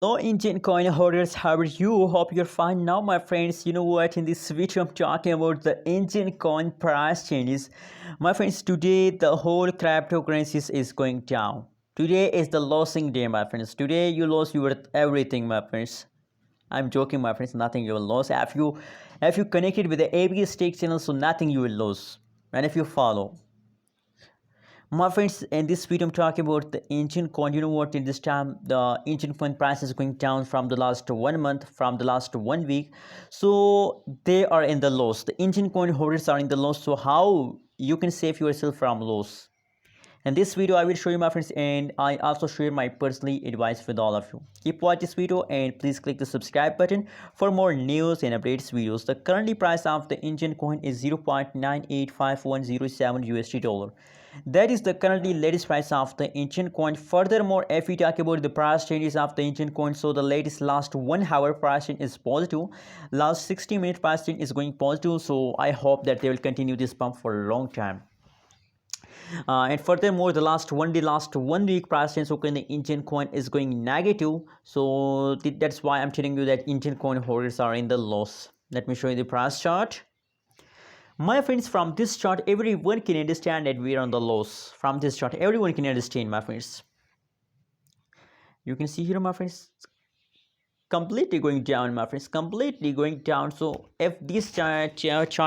Hello Indian coin holders, how are you? Hope you're fine now, my friends. You know what? In this video, I'm talking about the Indian coin price changes. My friends, today the whole cryptocurrencies is going down. Today is the losing day, my friends. Today you lose your everything, my friends. I'm joking, my friends. Nothing you will lose. If you connected with the ABS stake channel, so nothing you will lose. And if you follow. My friends, in this video, I'm talking about the Enjin coin. You know what? In this time, the Enjin coin price is going down from the last 1 month, from the last 1 week. So they are in the loss. The Enjin coin holders are in the loss. So how you can save yourself from loss? In this video, I will show you, my friends, and I also share my personal advice with all of you. Keep watching this video and please click the subscribe button for more news and updates videos. The currently price of the Enjin coin is 0.985107 USD dollar. That is the currently latest price of the Enjin coin. Furthermore, if we talk about the price changes of the Enjin coin, so the latest last 1 hour price change is positive. Last 60-minute price change is going positive. So I hope that they will continue this pump for a long time. And furthermore, the last 1 day, last 1 week price change, okay, the Enjin coin is going negative. So that's why I'm telling you that Enjin coin holders are in the loss. Let me show you the price chart. My friends, from this chart, everyone can understand that we are on the loss. From this chart, everyone can understand, my friends. You can see here, my friends, completely going down, my friends, completely going down. So if this chart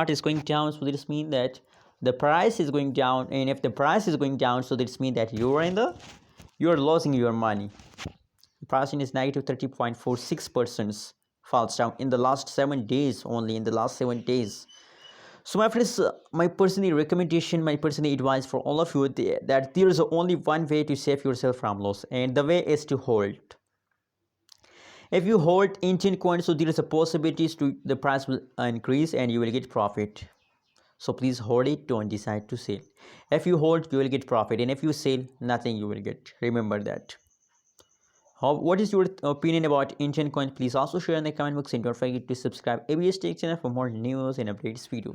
is going down, so this means that the price is going down, and if the price is going down, so this means that you're losing your money. The pricing is negative 30.46%, falls down in the last 7 days, only in the last 7 days. So my friends, my personal recommendation, my personal advice for all of you, that there is only one way to save yourself from loss, and the way is to hold. If you hold Enjin coin, so there is a possibility to the price will increase and you will get profit. So please hold it, don't decide to sell. If you hold, you will get profit, and if you sell, nothing you will get. Remember that. What is your opinion about Enjin coin? Please also share in the comment box, and don't forget to subscribe ABS Tech channel for more news and updates videos.